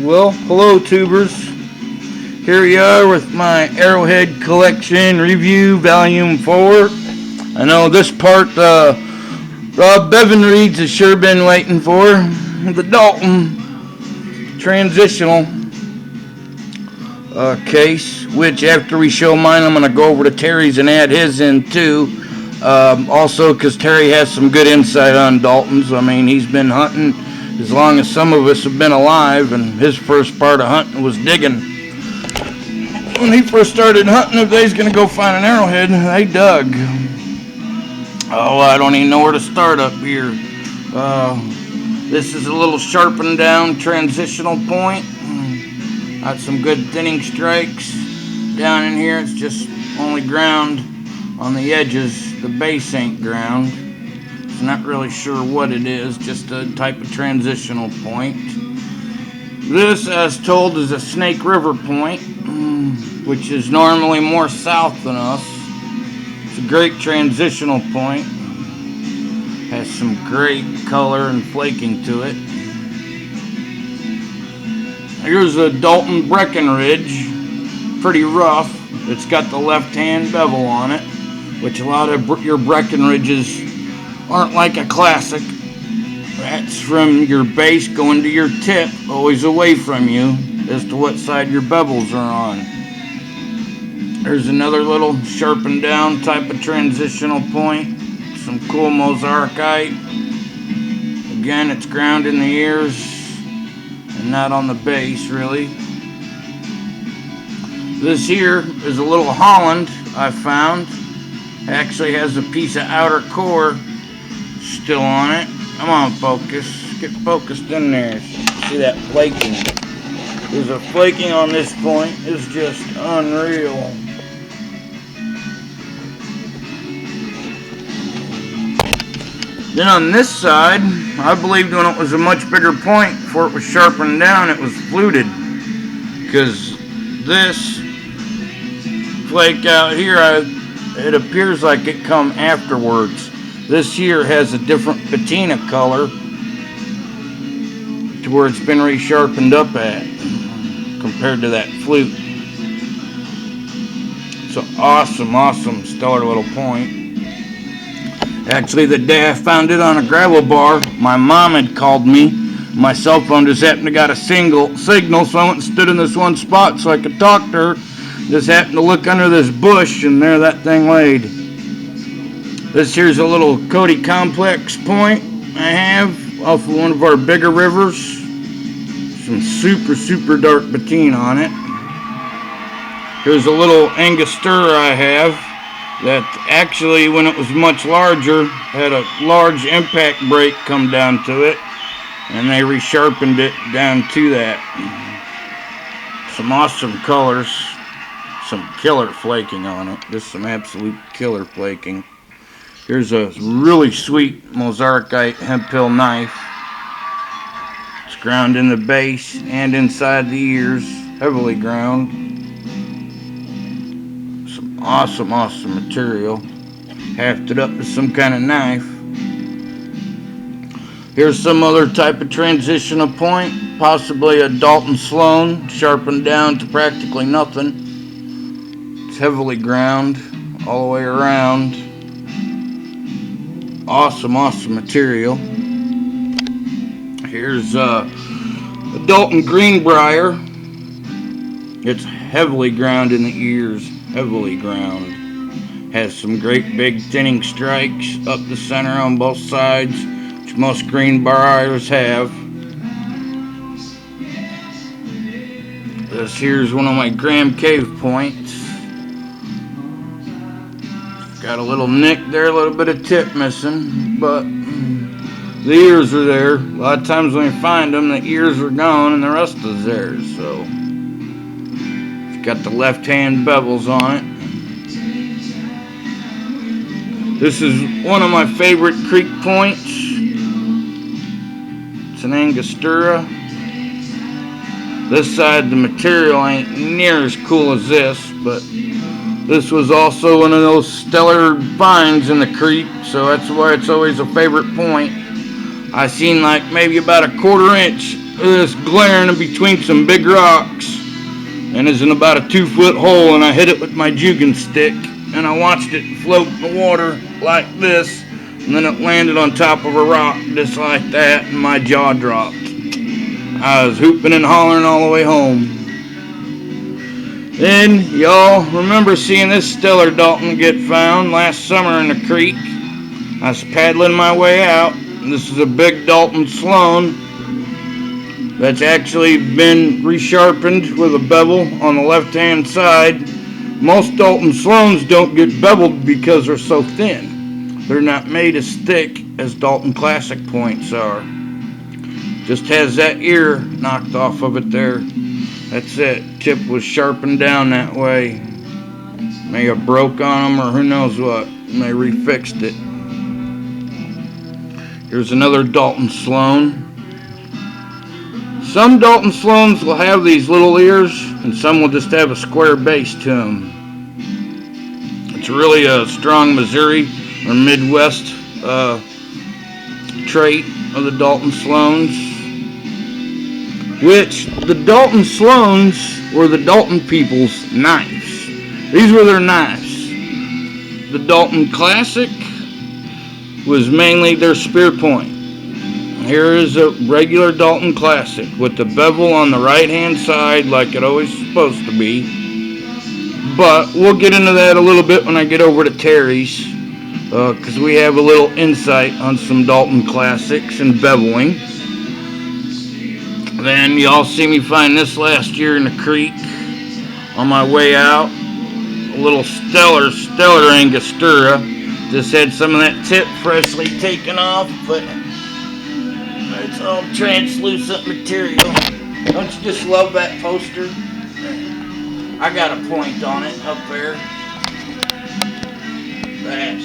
Well, hello tubers. Here we are with my Arrowhead collection review, volume 4. I know this part Rob Bevan Reeds has sure been waiting for. The Dalton Transitional case, which after we show mine, I'm going to go over to Terry's and add his in too. Also, because Terry has some good insight on Daltons. I mean, he's been hunting as long as some of us have been alive, and his first part of hunting was digging. When he first started hunting, if they was going to go find an arrowhead, they dug. Oh, I don't even know where to start up here. This is a little sharpened down transitional point. Got some good thinning strikes. Down in here, it's just only ground on the edges. The base ain't ground. So not really sure what it is, just a type of transitional point. This, as told, is a Snake River point, which is normally more south than us. It's a great transitional point. Has some great color and flaking to it. Here's a Dalton Breckenridge, pretty rough. It's got the left-hand bevel on it, which a lot of your Breckenridges aren't like a classic. That's from your base going to your tip, always away from you, as to what side your bevels are on. There's another little sharpened down type of transitional point. Some cool mosaic. Again, it's ground in the ears and not on the base, really. This here is a little Holland I found. Actually has a piece of outer core still on it. Come on, focus. Get focused in there. See that flaking? There's a flaking on this point. It's just unreal. Then on this side, I believed when it was a much bigger point, before it was sharpened down, it was fluted. Because this flake out here, it appears like it come afterwards. This here has a different patina color to where it's been resharpened up at compared to that flute. It's an awesome, stellar little point. Actually, the day I found it on a gravel bar, my mom had called me. My cell phone just happened to got a signal, so I went and stood in this one spot so I could talk to her. Just happened to look under this bush, and there that thing laid. This here's a little Cody Complex point I have off of one of our bigger rivers. Some super dark patina on it. Here's a little Angostura I have that actually, when it was much larger, had a large impact break come down to it, and they resharpened it down to that. Some awesome colors, some killer flaking on it, just some absolute killer flaking. Here's a really sweet mosaic hemp-hill knife. It's ground in the base and inside the ears, heavily ground. Awesome material. Hafted up to some kind of knife. Here's some other type of transitional point, possibly a Dalton Sloan, sharpened down to practically nothing. It's heavily ground all the way around. Awesome material. Here's a Dalton Greenbrier. It's heavily ground in the ears. Heavily ground. Has some great big thinning strikes up the center on both sides, which most Greenbriers have. This here's one of my Graham Cave points. Got a little nick there, a little bit of tip missing, but the ears are there. A lot of times when you find them, the ears are gone and the rest is there, so. Got the left-hand bevels on it. This is one of my favorite creek points. It's an Angostura. This side, the material ain't near as cool as this, but this was also one of those stellar finds in the creek, so that's why it's always a favorite point. I seen like maybe about a 1/4 inch this glaring in between some big rocks, and is in about a 2-foot hole, and I hit it with my jugging stick, and I watched it float in the water like this, and then it landed on top of a rock just like that, and my jaw dropped. I was hooping and hollering all the way home. Then, y'all remember seeing this stellar Dalton get found last summer in the creek. I was paddling my way out, and this is a big Dalton Sloan that's actually been resharpened with a bevel on the left-hand side. Most Dalton Sloans don't get beveled because they're so thin. They're not made as thick as Dalton Classic points are. Just has that ear knocked off of it there. That's it. Tip was sharpened down that way. May have broke on them or who knows what. And they refixed it. Here's another Dalton Sloan. Some Dalton Sloans will have these little ears, and some will just have a square base to them. It's really a strong Missouri or Midwest trait of the Dalton Sloans, which the Dalton Sloans were the Dalton people's knives. These were their knives. The Dalton Classic was mainly their spear point. Here is a regular Dalton Classic with the bevel on the right hand side like it always is supposed to be. But we'll get into that a little bit when I get over to Terry's, because we have a little insight on some Dalton Classics and beveling. Then y'all see me find this last year in the creek on my way out. A little stellar Angostura. Just had some of that tip freshly taken off, but it's all translucent material. Don't you just love that poster? I got a point on it up there. That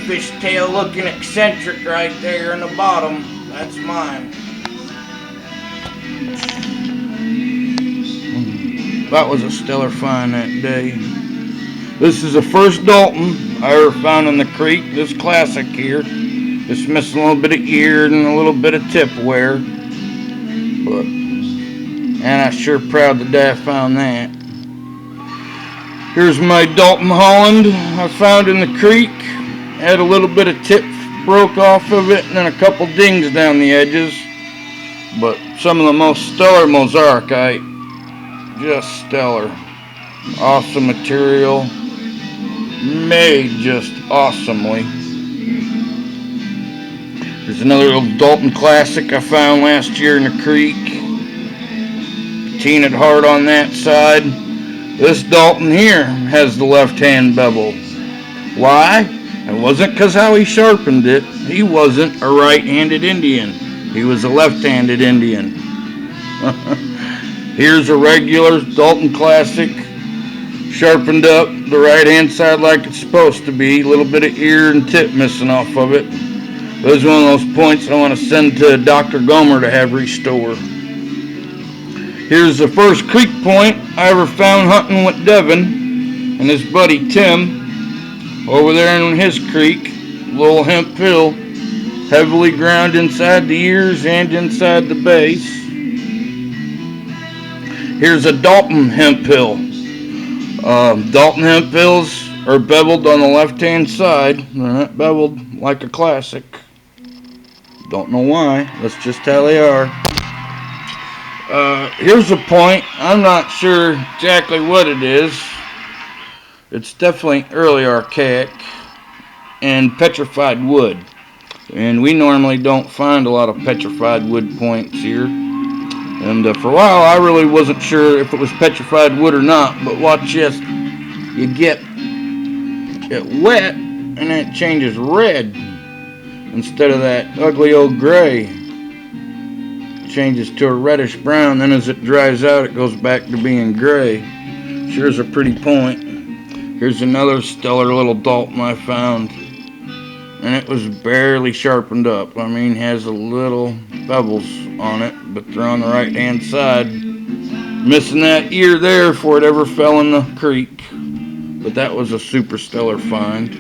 fishtail looking eccentric right there in the bottom. That's mine. That was a stellar find that day. This is the first Dalton I ever found in the creek. This Classic here. Just missing a little bit of ear and a little bit of tip wear. But, and I'm sure proud the day I found that. Here's my Dalton Holland I found in the creek. Had a little bit of tip broke off of it and then a couple dings down the edges. But some of the most stellar Mozarkite. Just stellar. Awesome material. Made just awesomely. There's another little Dalton Classic I found last year in the creek. Patinaed hard on that side. This Dalton here has the left-hand bevel. Why? It wasn't because how he sharpened it. He wasn't a right-handed Indian. He was a left-handed Indian. Here's a regular Dalton Classic, sharpened up the right-hand side like it's supposed to be. A little bit of ear and tip missing off of it. This is one of those points I want to send to Dr. Gomer to have restored. Here's the first creek point I ever found hunting with Devin and his buddy Tim over there in his creek, Little Hemp Hill, heavily ground inside the ears and inside the base. Here's a Dalton Hemp Hill. Dalton Hemp Hills are beveled on the left-hand side. They're not beveled like a Classic. Don't know why. That's just how they are. Here's a point. I'm not sure exactly what it is. It's definitely early archaic and petrified wood. And we normally don't find a lot of petrified wood points here. And for a while I really wasn't sure if it was petrified wood or not. But watch this. You get it wet and it changes red instead of that ugly old gray. It changes to a reddish brown. Then as it dries out it goes back to being gray. Sure is a pretty point. Here's another stellar little Dalton I found. And it was barely sharpened up. I mean, has a little bevels on it, but they're on the right hand side. Missing that ear there before it ever fell in the creek. But that was a super stellar find.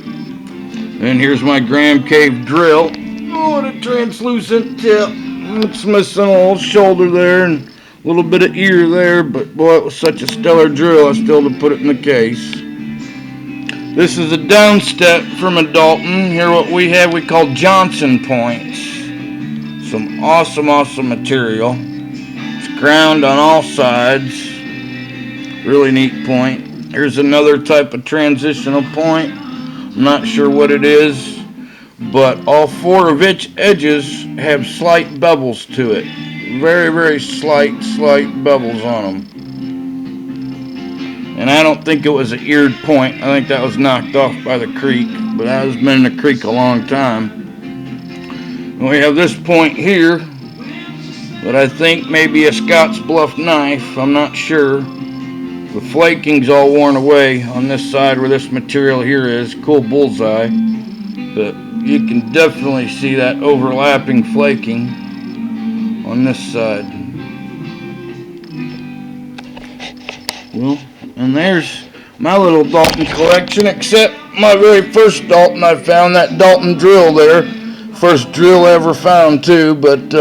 And here's my Graham Cave drill. Oh, what a translucent tip. It's missing a little shoulder there and a little bit of ear there, but boy, it was such a stellar drill, I still had to put it in the case. This is a down step from a Dalton. Here what we have we call Johnson points. Some awesome material. It's ground on all sides. Really neat point. Here's another type of transitional point. I'm not sure what it is, but all four of its edges have slight bevels to it. Very slight bevels on them. And I don't think it was an eared point. I think that was knocked off by the creek, but I was been in the creek a long time. And we have this point here that I think may be a Scott's Bluff knife. I'm not sure. The flaking's all worn away on this side where this material here is. Cool bullseye. But you can definitely see that overlapping flaking on this side. Well, and there's my little Dalton collection, except my very first Dalton I found, that Dalton drill there. First drill I ever found too, but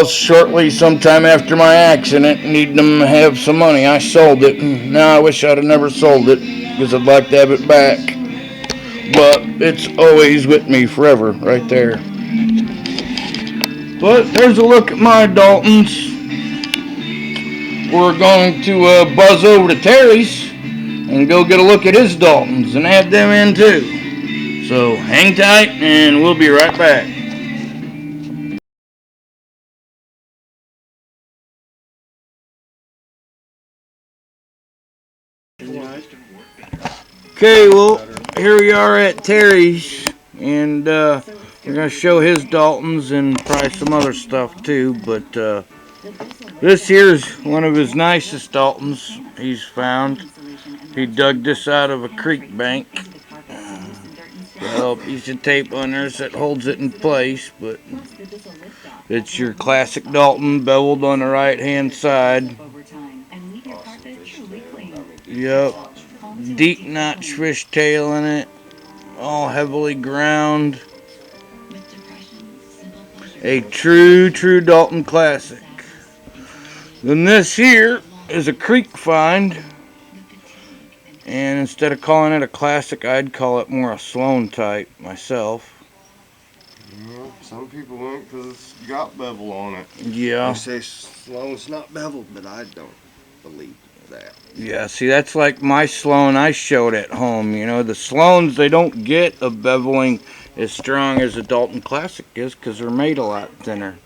shortly sometime after my accident, needing to have some money, I sold it. And now I wish I'd have never sold it, because I'd like to have it back. But it's always with me forever, right there. But there's a look at my Daltons. We're going to buzz over to Terry's and go get a look at his Daltons and add them in too. So hang tight and we'll be right back. Okay, well, here we are at Terry's, and we're going to show his Daltons and probably some other stuff too, but this here's one of his nicest Daltons he's found. He dug this out of a creek bank. Well, piece of tape on there that holds it in place, but it's your classic Dalton, beveled on the right hand side. Yep. Deep notch fishtail in it, all heavily ground. A true Dalton classic. Then this here is a creek find, and instead of calling it a classic, I'd call it more a Sloan type myself. Well, some people won't because it's got bevel on it. Yeah. They say Sloan's not beveled, but I don't believe that. Yeah, see, that's like my Sloan I showed at home. You know, the Sloans, they don't get a beveling as strong as a Dalton Classic is because they're made a lot thinner.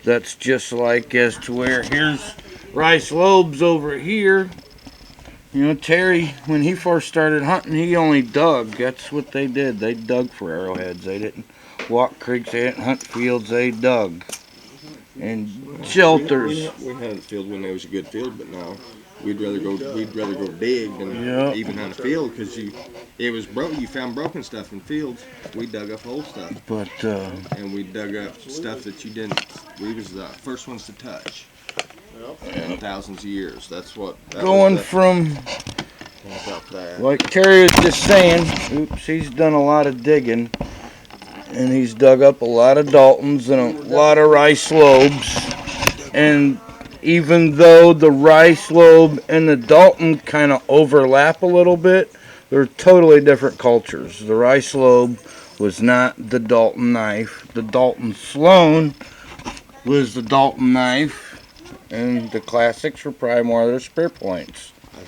That's just like as to where here's Rice Lobes over here. You know, Terry, when he first started hunting, he only dug. That's what they did. They dug for arrowheads. They didn't walk creeks. They didn't hunt fields. They dug. And shelters. We had a field when there was a good field, but now we'd rather go dig than even hunt a field because you found broken stuff in fields. We dug up whole stuff. But and we dug up stuff that you didn't. We was the first ones to touch. In thousands of years. That's what. Going from, like Terry was just saying, oops, he's done a lot of digging, and he's dug up a lot of Daltons and a lot of Rice Lobes. And even though the Rice Lobe and the Dalton kind of overlap a little bit, they're totally different cultures. The Rice Lobe was not the Dalton knife. The Dalton Sloan was the Dalton knife. And the classics were probably more of their spear points. I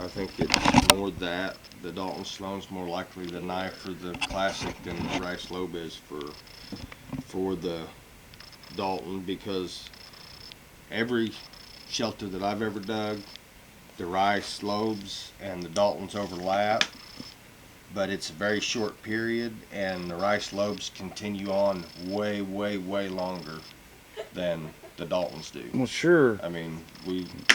think it's more that the Dalton Sloan's more likely the knife for the classic than the Rice Lobe is for the Dalton, because every shelter that I've ever dug, the Rice Lobes and the Daltons overlap, but it's a very short period, and the Rice Lobes continue on way longer than the Daltons do. Well, sure. I mean,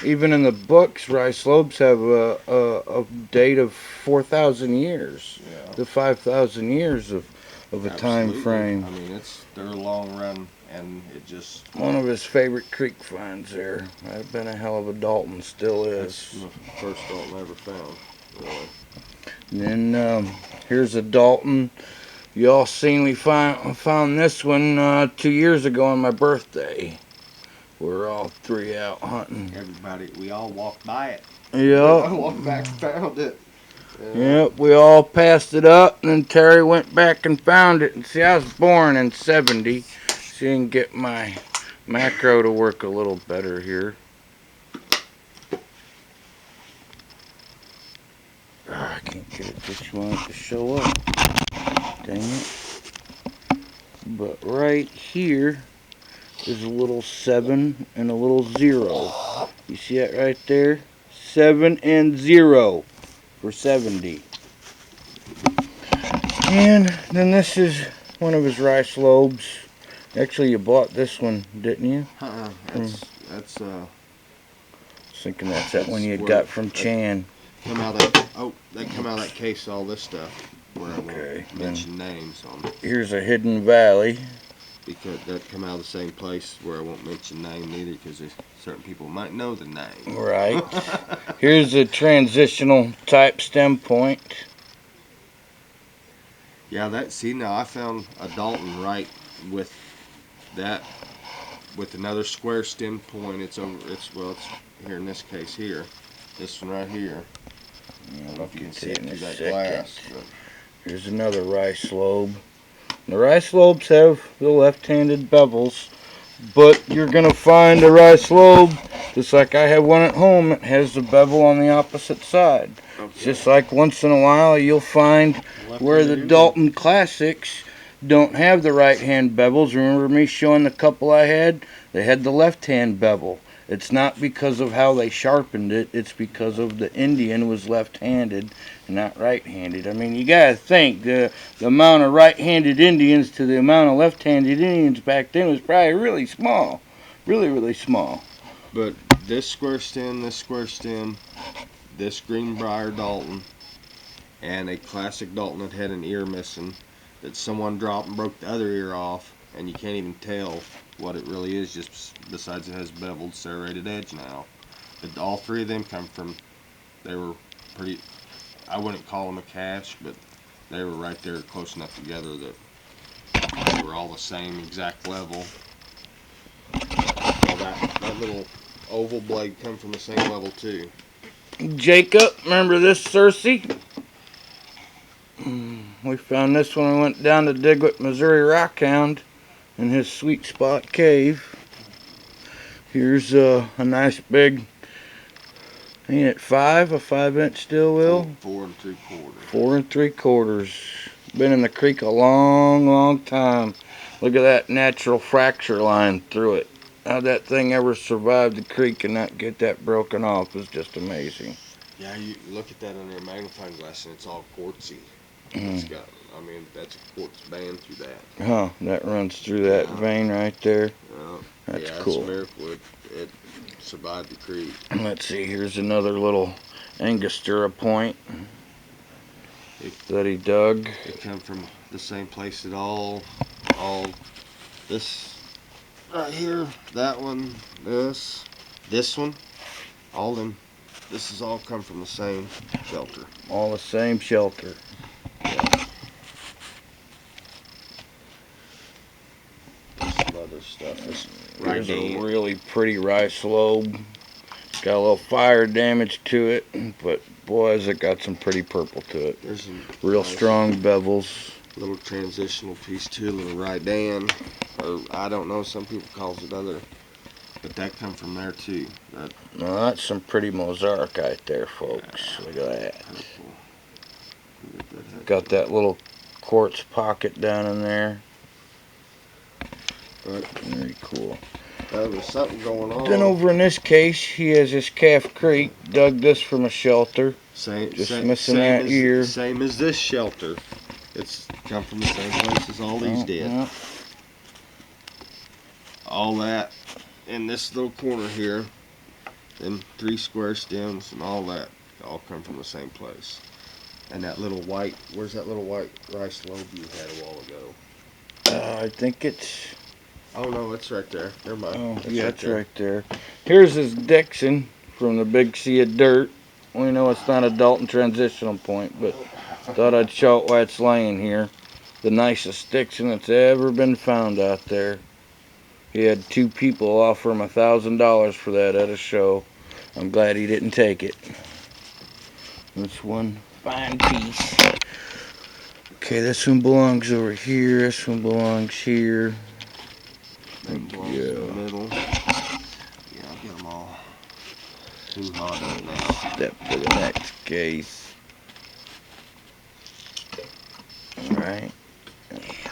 even in the books, Rice Lobes have a date of 4,000 years, to 5,000 years of a time frame. I mean, they're a long run, and it just one of his favorite creek finds there. That'd been a hell of a Dalton, still is. That's the first Dalton I ever found, really. And then here's a Dalton Y'all seen we found this one 2 years ago on my birthday. We're all three out hunting. Everybody, we all walked by it. Yep. I walked back and found it. Yep, we all passed it up, and then Terry went back and found it. And see, I was born in 70, so you can get my macro to work a little better here. I can't get it just want it to show up. Dang it. But right here is a little 7 and a little 0. You see that right there? 7 and 0 for 70. And then this is one of his rice lobes. Actually, you bought this one, didn't you? That's I was thinking that's that one you got from Chan. Come out that that come out of that case. All this stuff where I won't mention names on it. Here's a hidden valley. Because that come out of the same place where I won't mention name either, because there's certain people might know the name. Right. Here's a transitional type stem point. Yeah, that. See, now I found a Dalton right with that, with another square stem point. It's over. It's here in this case here. This one right here. I don't know if you can see it through that glass. But. Here's another rice lobe. The rice lobes have the left-handed bevels, but you're going to find a rice lobe, just like I have one at home, it has the bevel on the opposite side. Okay. Just like once in a while you'll find where the Dalton Classics don't have the right-hand bevels. Remember me showing the couple I had? They had the left-hand bevel. It's not because of how they sharpened it, it's because of the Indian was left-handed and not right-handed. I mean, you gotta think, the amount of right-handed Indians to the amount of left-handed Indians back then was probably really small. Really, really small. But this square stem, this Greenbrier Dalton, and a classic Dalton that had an ear missing, that someone dropped and broke the other ear off, and you can't even tell what it really is, just besides it has beveled serrated edge now. But all three of them come from, they were pretty, I wouldn't call them a cache, but they were right there close enough together that they were all the same exact level. Well, that little oval blade come from the same level too. Jacob, remember this Cersei? We found this when we went down to dig with Missouri Rockhound in his sweet spot cave. Here's a nice big, ain't it 5? A 5-inch steel wheel? 4 3/4. 4 3/4. Been in the creek a long, long time. Look at that natural fracture line through it. How that thing ever survived the creek and not get that broken off is just amazing. Yeah, you look at that under a magnifying glass and it's all quartzy. It's got, I mean, that's a quartz band through that. Huh, that runs through that vein right there. That's cool. It's a miracle it survived the creek. Let's see, here's another little Angostura point that he dug. It come from the same place that all this right here, that one, this one, all them, this has all come from the same shelter. All the same shelter. Some other stuff. Here's a really pretty rice lobe. It's got a little fire damage to it, but boy, has it got some pretty purple to it. There's some real strong bevels. Little transitional piece too, a little right Dan, or I don't know. Some people calls it other, but that come from there too. Now that's some pretty mosaic there, folks. Look at that. Got that little quartz pocket down in there. Very cool. There's something going on. Then over in this case, he has this Calf Creek. Dug this from a shelter. Missing that ear. Same as this shelter. It's come from the same place as all these did. Yeah. All that in this little corner here, them 3 square stems and all that, all come from the same place. And that little white, where's that little white rice lobe you had a while ago? I think it's... Oh no, it's right there. Never mind. Oh, yeah, it's right there. Here's his Dixon from the big sea of dirt. We know it's not a Dalton Transitional Point, but thought I'd show it while it's laying here. the nicest Dixon that's ever been found out there. He had 2 people offer him $1,000 for that at a show. I'm glad he didn't take it. This one fine piece. Okay, this one belongs over here. This one belongs here. That belongs in the middle. Yeah, I'll get them all. Too hot right now. Step to the next case. Alright.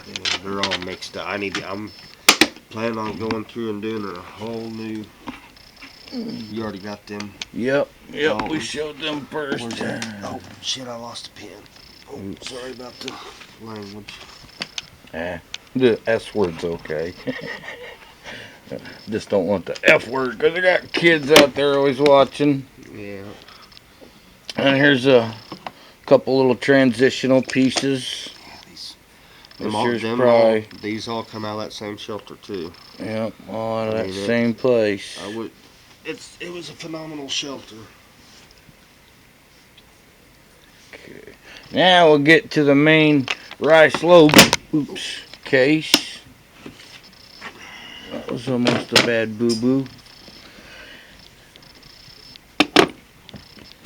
Yeah, they're all mixed up. I'm planning on going through and doing a whole new. You already got them. Yep, Daltons. we showed them first. Where's that? Oh shit! I lost a pen. Oh, sorry about the language. The S word's okay. Just don't want the F word because I got kids out there always watching. Yeah. And here's a couple little transitional pieces. Yeah, these all come out of that same shelter too. Yep, all out of that same place. It was a phenomenal shelter. Okay. Now we'll get to the main rice lobe. Oops. Case. That was almost a bad boo-boo.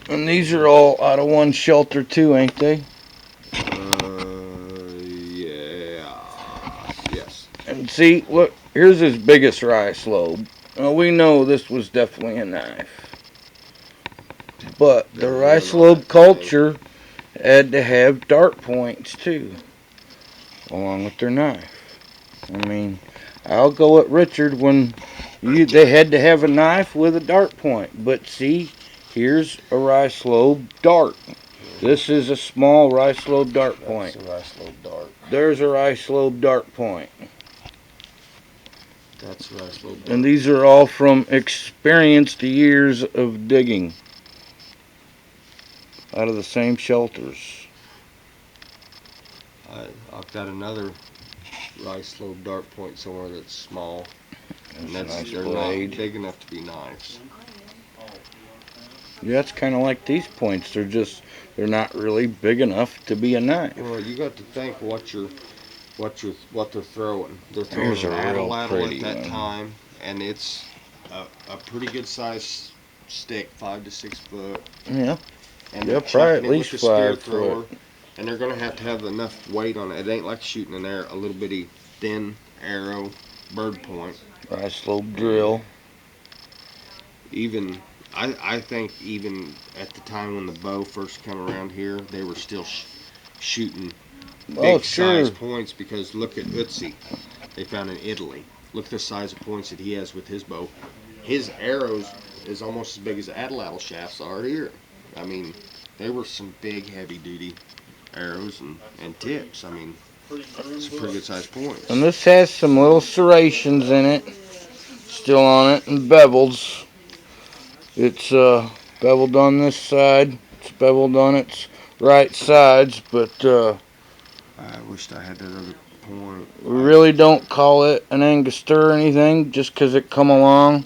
And these are all out of one shelter too, ain't they? Yeah. Yes. And see, look, here's his biggest rice lobe. Now we know this was definitely a knife. But the rice lobe culture had to have dart points too, along with their knife. I mean, I'll go at Richard when they had to have a knife with a dart point. But see, here's a rice lobe dart. This is a small rice lobe dart point. That's a rice lobe dart. There's a rice lobe dart point. That's a rice lobe dart. And these are all from experienced years of digging out of the same shelters. I've got another rice lobe dart point somewhere that's small. And they're not big enough to be knives. Yeah, it's kind of like these points. They're not really big enough to be a knife. Well, you got to think what they're throwing. They're throwing Here's a an real aLittle pretty at that one. time, and it's a pretty good size stick, 5 to 6 foot. Yeah. And Yeah, they're probably chucking at it least with a spear 5 thrower, foot. and they're gonna have enough weight on it. It ain't like shooting a little bitty thin arrow bird point. Rice lobe drill. I think even at the time when the bow first come around here, they were still shooting big size points, because look at Utsi. They found in Italy. Look at the size of points that he has with his bow. His arrows is almost as big as the aLittle shafts are here. I mean, they were some big heavy duty arrows and tips. I mean, it's a pretty good size points. And this has some little serrations in it, still on it, and bevels. It's beveled on this side. It's beveled on its right sides, but I wished I had that other point. we really don't call it an Angostura or anything, just because it come along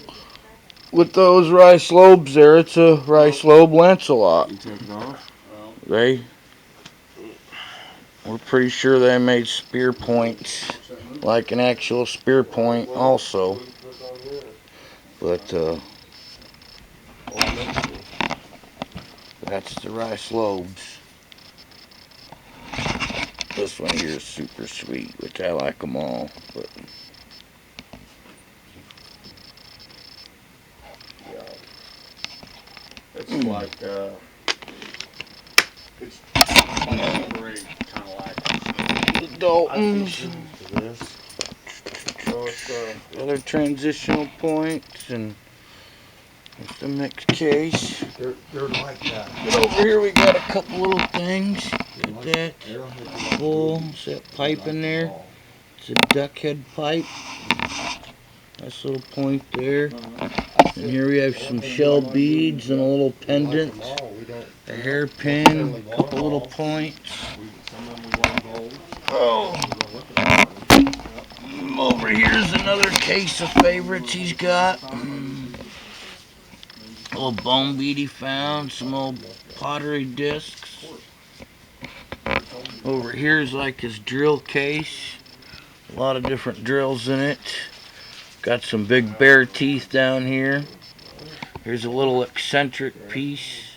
with those rice lobes there. It's a rice lobe Lancelot. You take it off? We're pretty sure they made spear points, like an actual spear point also. But that's the rice lobes. This one here is super sweet, which I like them all. But It's like it's great, kind of like the Daltons, so it's other transitional points, and it's the next case. they're like that. But over here we got a couple little things. Look at that. Full. Is that pipe in there? It's a duck head pipe. Nice little point there. And here we have some shell beads and a little pendant, a hairpin, a couple little points. Oh. Over here's another case of favorites he's got. A little bone bead he found, some old pottery discs. Over here is like his drill case. A lot of different drills in it. Got some big bare teeth down here. Here's a little eccentric piece.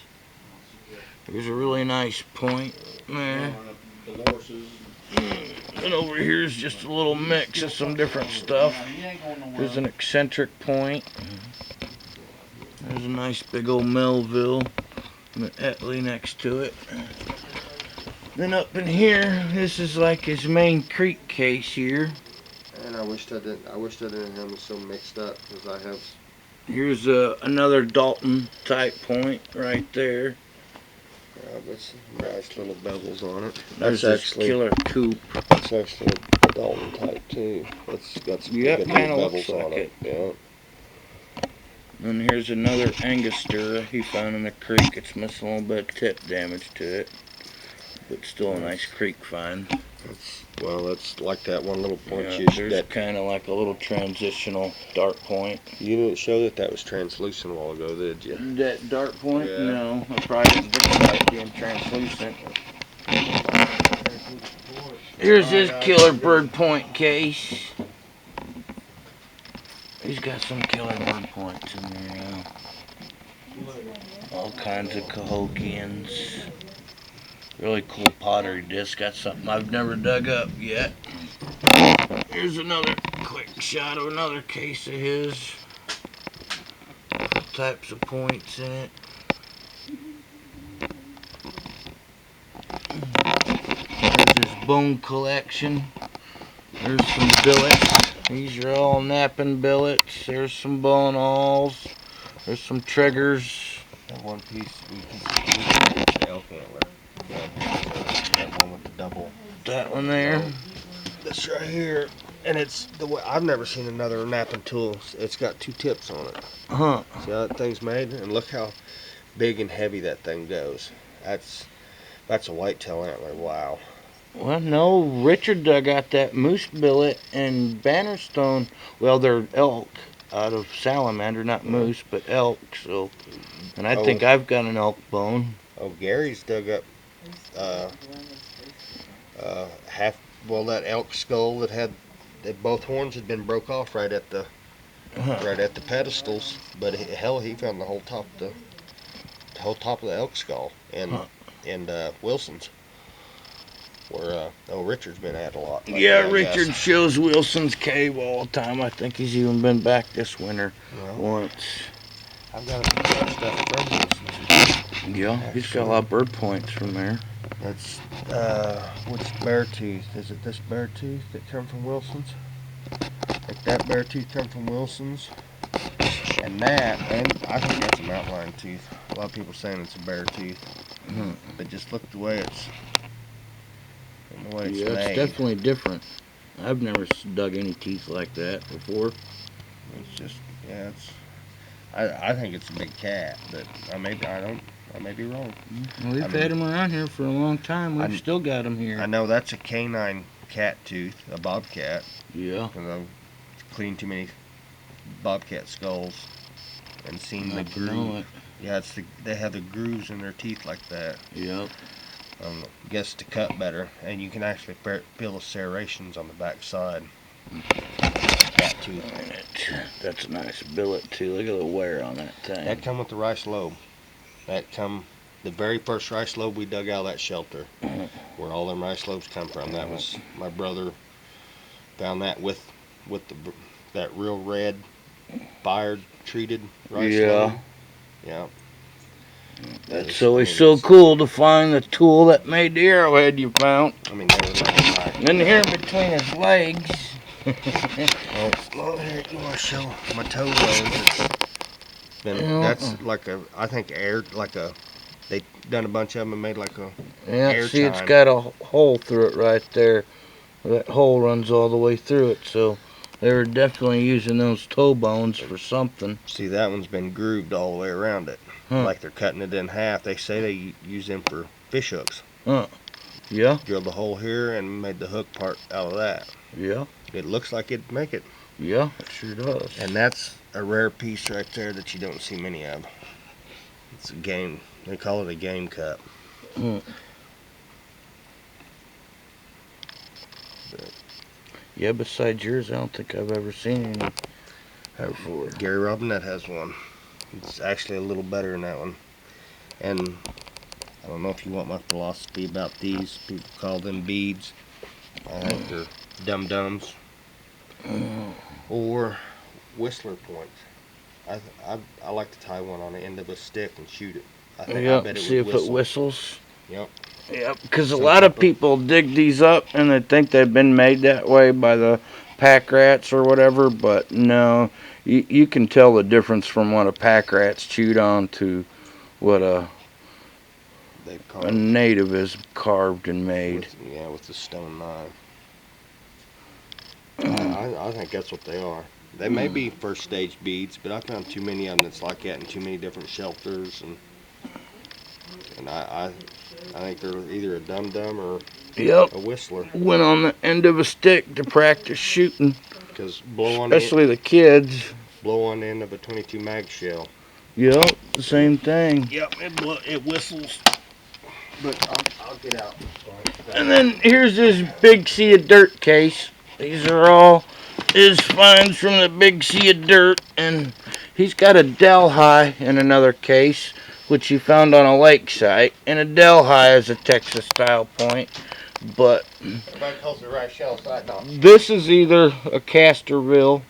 Here's a really nice point there. And over here is just a little mix of some different stuff. There's an eccentric point. There's a nice big old Melville and an Etley next to it. Then up in here, this is like his main creek case here. And I wished I didn't have them so mixed up, because I have. Here's another Dalton type point right there. With some nice little bevels on it. There's That's this actually killer coupe. That's actually a Dalton type too. It's got some Yep, good kinda bevels looks on like it. Yeah. And here's another Angostura he found in the creek. It's missing a little bit of tip damage to it, but still a nice creek find. That's like that one little point Yeah, you there's kind of like a little transitional dart point. You didn't show that was translucent a while ago, did you? That dart point? Yeah. No, I probably didn't think about it being translucent. Here's his killer bird point case. He's got some killer bird points in there now. All kinds of Cahokians. Really cool pottery disc. Got something I've never dug up yet. Here's another quick shot of another case of his. All types of points in it. There's his bone collection. There's some billets. These are all napping billets. There's some bone awls. There's some triggers. That one piece we can elk antler. That one with the double. That one there. This right here. And it's the way I've never seen another napping tool. It's got two tips on it. Huh. See how that thing's made? And look how big and heavy that thing goes. That's a whitetail antler. Wow. Well, no, Richard dug out that moose billet and Bannerstone. Well, they're elk out of salamander, not moose, but elk. So, and I think I've got an elk bone. Oh, Gary's dug up that elk skull that both horns had been broke off right at the pedestals. But he found the whole top of the elk skull and Wilson's. Where Richard's been at a lot. Yeah, Richard shows Wilson's cave all the time. I think he's even been back this winter once. I've got a bunch of stuff from Wilson's. Yeah, he's got a lot of bird points from there. That's what's bear tooth? Is it this bear tooth that come from Wilson's? Like that bear tooth come from Wilson's, and I think that's a mountain lion tooth. A lot of people saying it's a bear tooth, but just look the way it's. Yeah, it's definitely different. I've never dug any teeth like that before. It's just, I think it's a big cat, but I may be wrong. Well, we've had them around here for a long time. We've still got them here. I know that's a canine cat tooth, a bobcat. Yeah. Because I've cleaned too many bobcat skulls and seen the groove. Yeah, they have the grooves in their teeth like that. Yep. I guess to cut better, and you can actually feel the serrations on the back side. Cat tooth. That's a nice billet too. Look at the wear on that thing. That come with the rice lobe. The very first rice lobe we dug out of that shelter, where all them rice lobes come from. That was my brother found that with that real red fire treated rice lobe. Yeah. That's always so cool to find the tool that made the arrowhead you found. I mean, they were like and then here between his legs. Well, here you want to show my toe bones. That's like they done a bunch of them and made like a air see, chime. it's got a hole through it right there. That hole runs all the way through it, so they were definitely using those toe bones for something. See, that one's been grooved all the way around it. Like they're cutting it in half. They say they use them for fish hooks. Yeah. Drilled the hole here and made the hook part out of that. Yeah. It looks like it'd make it. Yeah, it sure does. And that's a rare piece right there that you don't see many of. It's a game. They call it a game cup. Yeah, besides yours, I don't think I've ever seen any before. Gary Robinette has one. It's actually a little better than that one. And I don't know if you want my philosophy about these. People call them beads. I think they're dum-dums. Or Whistler points. I like to tie one on the end of a stick and shoot it. I bet it See would if whistle. it whistles. Yep. Yep, because a Some lot of type of- people dig these up and they think they've been made that way by the pack rats or whatever, but no. You can tell the difference from what a pack rat's chewed on to what a native is carved and made. With the stone knife. I think that's what they are. They may be first stage beads, but I found too many of them that's like that in too many different shelters, and I think they're either a dum-dum or Yep. a whistler. Went on the end of a stick to practice shooting. Because especially the kids. Blow on the end of a 22 mag shell. Yep, the same thing. Yep, it whistles. But I'll get out. And then here's this big sea of dirt case. These are all his finds from the big sea of dirt. And he's got a Delhi in another case, which he found on a lake site. And a Delhi is a Texas style point. But everybody calls it right shell side notch. This is either a Casterville.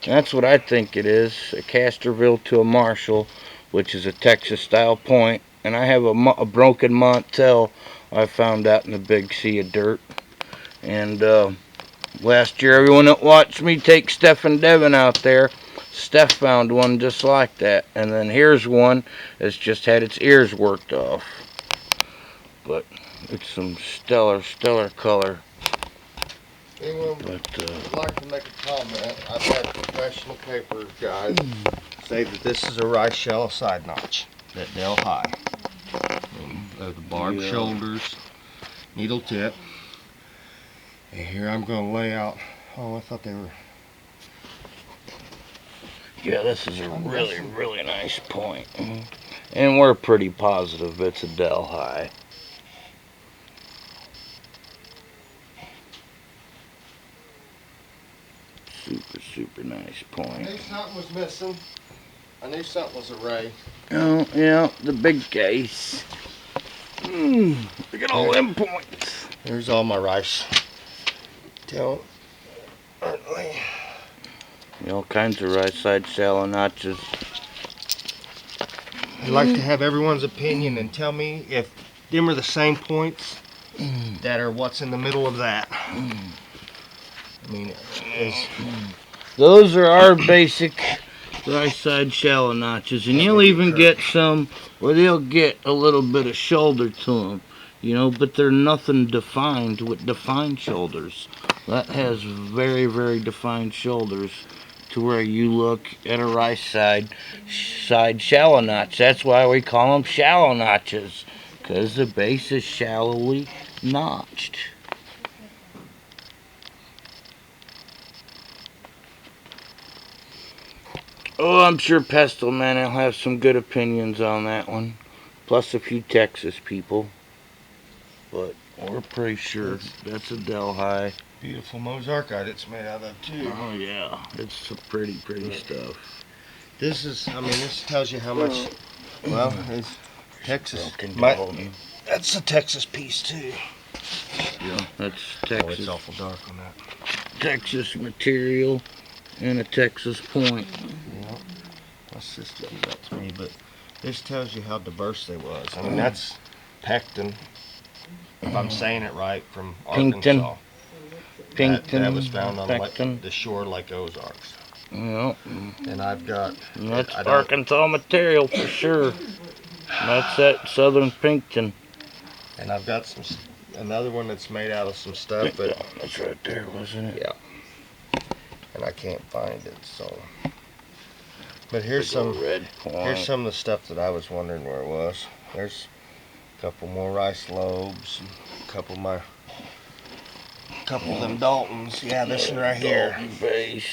That's what I think it is. A Casterville to a Marshall, which is a Texas style point. And I have a broken Montel I found out in the big sea of dirt. And last year, everyone that watched me take Steph and Devin out there, Steph found one just like that. And then here's one that's just had its ears worked off. But it's some stellar color. Anyone would like to make a comment? I've had professional paper guys say that this is a rice shell side notch. That Del High. The barbed shoulders, needle tip. And here I'm going to lay out. Oh, I thought they were. Yeah, this is a really nice point. And we're pretty positive it's a Del High. Super nice point. I knew something was missing. I knew something was a ray. Oh, yeah, the big case. Look at all them points. There's all my rice. All kinds of right side shallow notches. I'd like to have everyone's opinion and tell me if them are the same points that are what's in the middle of that. I mean, those are our basic right side shallow notches, and you'll even get some where they'll get a little bit of shoulder to them, you know, but they're nothing defined with defined shoulders. That has very defined shoulders to where you look at a right side shallow notch. That's why we call them shallow notches, because the base is shallowly notched. Oh, I'm sure Pestle Man will have some good opinions on that one. Plus a few Texas people. But we're pretty sure that's a Delhi. Beautiful Mozarkite it's made out of too. Oh yeah, it's some pretty stuff. This is, I mean, this tells you how much, well, it's Texas. That's a Texas piece too. Yeah, that's Texas. Oh, it's awful dark on that. Texas material and a Texas point. Yeah, my sister gave that to me, but this tells you how diverse they was. I mean, that's Pectin, if I'm saying it right, from Arkansas. Pinkton. That was found on the shore of Lake Ozarks. Yep. And I've got... That's Arkansas material for sure. That's that Southern Pinkton. And I've got another one that's made out of some stuff, but... That's right there, wasn't it? Yeah. And I can't find it, so... But here's some of the stuff that I was wondering where it was. There's a couple more rice lobes, a couple of them Daltons. Yeah, this one right here. Base.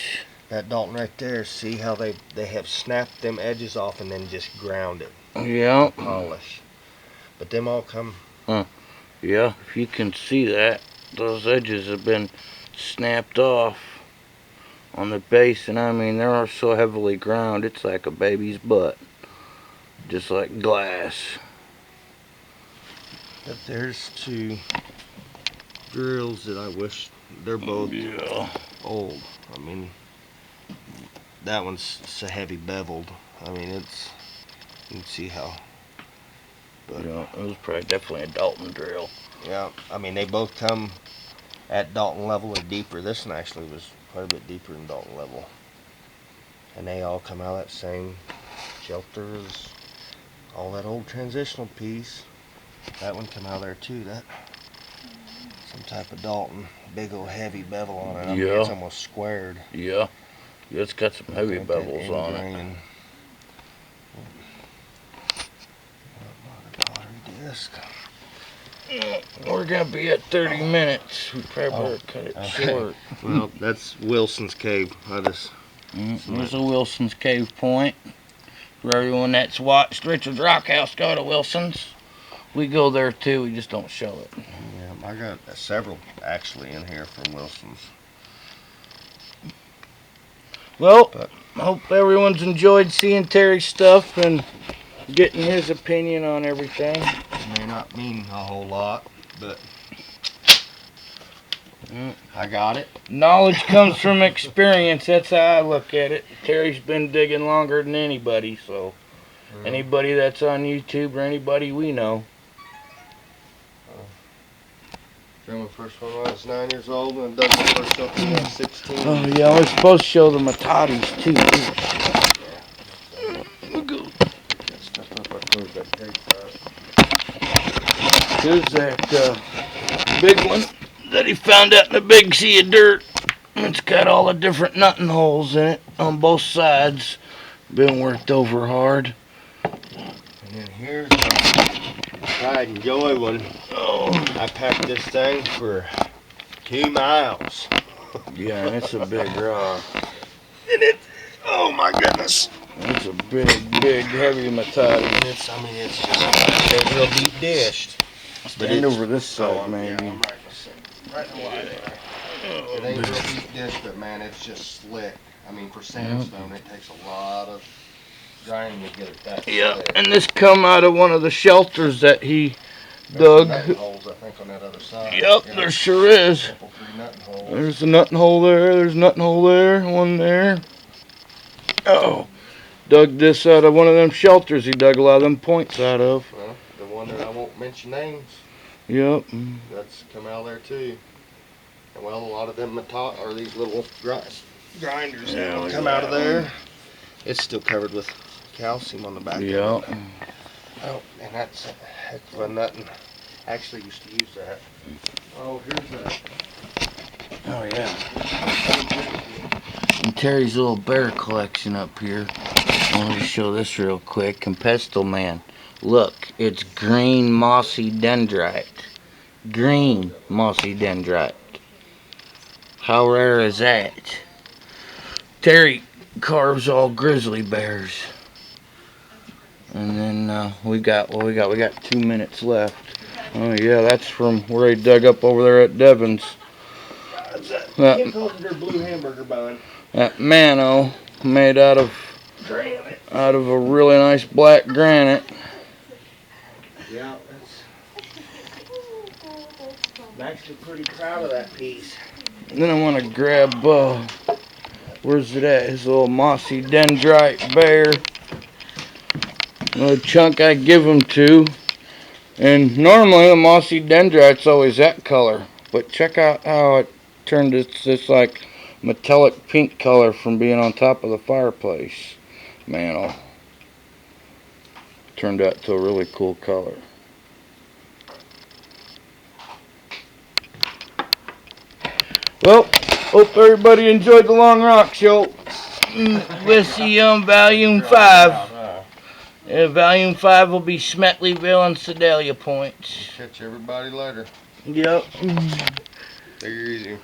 That Dalton right there. See how they have snapped them edges off and then just ground it. Yeah. Polish. But them all come. Yeah, if you can see that, those edges have been snapped off on the base, and I mean, they're so heavily ground, it's like a baby's butt. Just like glass. But there's two drills that I wish, they're both old. I mean, that one's so heavy beveled. I mean, it's, you can see how. But Yeah, it was probably definitely a Dalton drill. yeah, I mean, they both come at Dalton level or deeper. This one actually was quite a bit deeper than Dalton level. And they all come out of that same shelter as all that old transitional piece. That one come out of there too. That some type of Dalton, big old heavy bevel on it. I mean, it's almost squared. Yeah, it's got some heavy bevels on it. ENJOYN. Disc. We're gonna be at 30 minutes. We probably better cut it short. Well, that's Wilson's Cave. There's a Wilson's Cave point. For everyone that's watched Richard's Rock House, go to Wilson's. We go there too, we just don't show it. Yeah, I got several actually in here from Wilson's. Well, I hope everyone's enjoyed seeing Terry's stuff and getting his opinion on everything. It may not mean a whole lot, but I got it. Knowledge comes from experience. That's how I look at it. Terry's been digging longer than anybody, so anybody that's on YouTube or anybody we know. My first one when I was 9 years old, and I dug my first up when I was 16. Oh yeah, we're supposed to show the Matatis too. Here's that big one that he found out in a big sea of dirt. It's got all the different nutting holes in it on both sides. Been worked over hard. And then here's my pride and joy one. Oh, I packed this thing for 2 miles. yeah, it's a big rock. And it, oh my goodness. It's a big, heavy Matati. And it's, I mean, it's just a real deep dish. Stand over this side, maybe. Yeah, I'm right in the light there. It ain't real deep dish, but man, it's just slick. I mean, for sandstone, it takes a lot of grinding to get it that slick. And this come out of one of the shelters that he dug. Nutting holes, I think, on that other side. Yep, there sure is. There's a nutting hole there, there's a nutting hole there, one there. Oh, dug this out of one of them shelters he dug a lot of them points out of. Well, the one that I won't mention names. Yep. That's come out of there too. And well, a lot of them or these little grinders come out of there. It's still covered with calcium on the back. Yep. Oh, and that's a heck of a nutting. Actually used to use that. Oh, here's that. Oh yeah. And Terry's little bear collection up here. I want to show this real quick. Compestal man. Look, it's green mossy dendrite. Green mossy dendrite. How rare is that? Terry carves all grizzly bears. And then we got 2 minutes left. Oh yeah, that's from where he dug up over there at Devon's. Their blue hamburger bun. That mano made out of a really nice black granite. Yeah, I'm actually pretty proud of that piece. And then I want to grab, where's it at? His little mossy dendrite bear. Another chunk I give him to. And normally the mossy dendrite's always that color. But check out how it turned this like metallic pink color from being on top of the fireplace. Man, oh. Turned out to a really cool color. Well, hope everybody enjoyed the Long Rock Show. We'll see you on Volume 5. Volume 5 will be Smetleyville and Sedalia points. Catch everybody later. Yep. Take it easy.